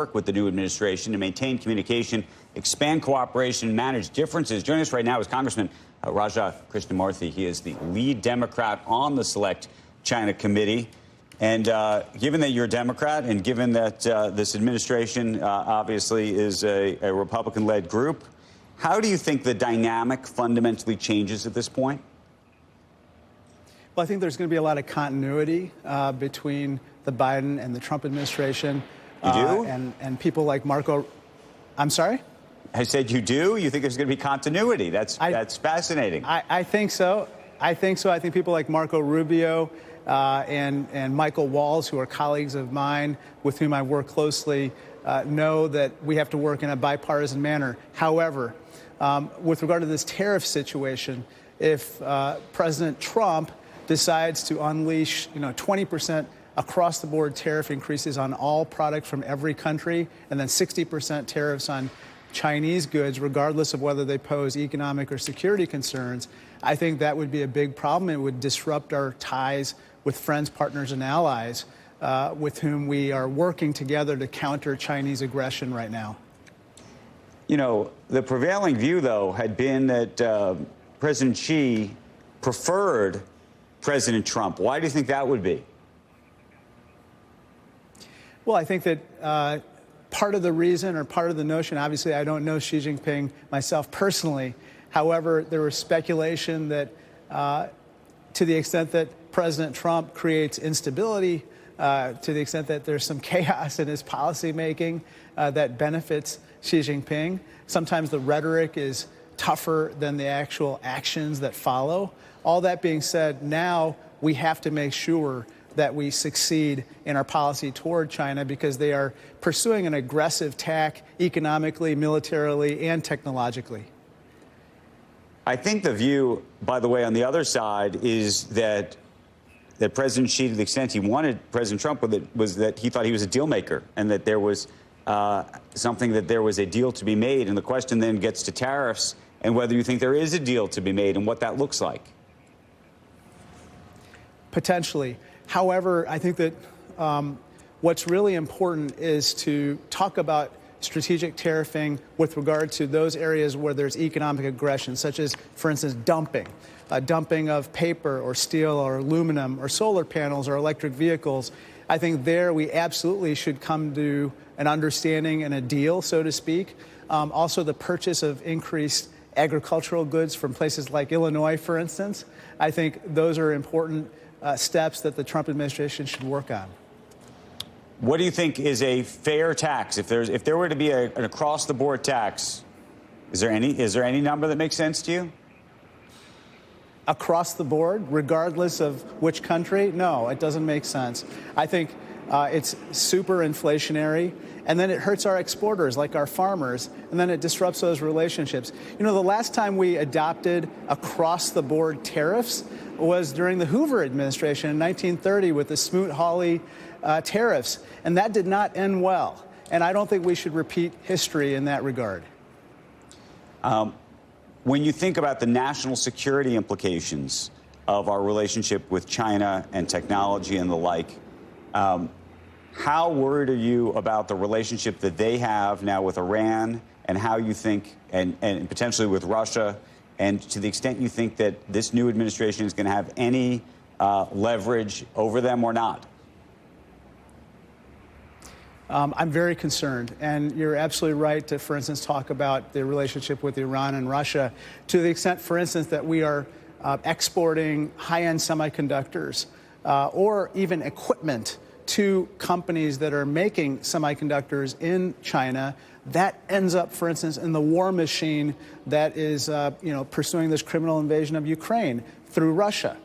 work with the new administration to maintain communication, expand cooperation, and manage differences. Joining us right now is Congressman Raja Krishnamoorthi. He is the lead Democrat on the Select China Committee. And given that you're a Democrat and given that this administration obviously is a Republican-led group, how do you think the dynamic fundamentally changes at this point? Well, I think there's going to be a lot of continuity between the Biden and the Trump administration. You do? And people like Marco. I'm sorry? I said you do? You think there's going to be continuity? That's fascinating. I think so. I think people like Marco Rubio and Michael Walz, who are colleagues of mine with whom I work closely, know that we have to work in a bipartisan manner. However, with regard to this tariff situation, if President Trump decides to unleash, 20% across-the-board tariff increases on all products from every country, and then 60% tariffs on Chinese goods, regardless of whether they pose economic or security concerns, I think that would be a big problem. It would disrupt our ties with friends, partners, and allies with whom we are working together to counter Chinese aggression right now. The prevailing view, though, had been that President Xi preferred President Trump. Why do you think that would be? Well, I think that part of the reason or part of the notion, obviously, I don't know Xi Jinping myself personally. However, there was speculation that to the extent that President Trump creates instability, to the extent that there's some chaos in his policymaking that benefits Xi Jinping, sometimes the rhetoric is tougher than the actual actions that follow. All that being said, now we have to make sure that we succeed in our policy toward China because they are pursuing an aggressive tack economically, militarily, and technologically. I think the view, by the way, on the other side is that President Xi, to the extent he wanted President Trump with it, was that he thought he was a deal maker and that there was there was a deal to be made. And the question then gets to tariffs and whether you think there is a deal to be made and what that looks like. Potentially. However, I think that what's really important is to talk about strategic tariffing with regard to those areas where there's economic aggression, such as, for instance, dumping of paper or steel or aluminum or solar panels or electric vehicles. I think there we absolutely should come to an understanding and a deal, so to speak. Also, the purchase of increased agricultural goods from places like Illinois, for instance. I think those are important steps that the Trump administration should work on. What do you think is a fair tax? If there were to be an across-the-board tax, is there any number that makes sense to you? Across the board, regardless of which country? No, it doesn't make sense. I think it's super inflationary, and then it hurts our exporters, like our farmers, and then it disrupts those relationships. The last time we adopted across-the-board tariffs was during the Hoover administration in 1930 with the Smoot-Hawley tariffs, and that did not end well. And I don't think we should repeat history in that regard. When you think about the national security implications of our relationship with China and technology and the like, how worried are you about the relationship that they have now with Iran and how you think, and potentially with Russia, and to the extent you think that this new administration is going to have any leverage over them or not? I'm very concerned, and you're absolutely right to, for instance, talk about the relationship with Iran and Russia to the extent, for instance, that we are exporting high-end semiconductors or even equipment to companies that are making semiconductors in China. That ends up, for instance, in the war machine that is, pursuing this criminal invasion of Ukraine through Russia.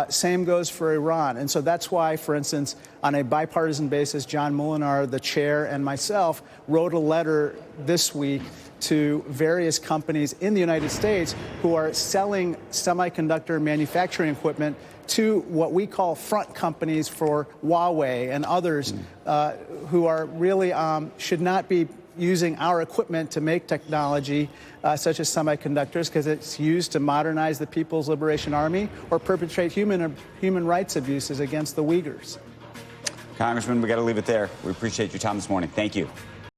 Same goes for Iran. And so that's why, for instance, on a bipartisan basis, John Molinar, the chair, and myself wrote a letter this week to various companies in the United States who are selling semiconductor manufacturing equipment to what we call front companies for Huawei and others who are really should not be using our equipment to make technology such as semiconductors because it's used to modernize the People's Liberation Army or perpetrate human rights abuses against the Uyghurs. Congressman, we got to leave it there. We appreciate your time this morning. Thank you.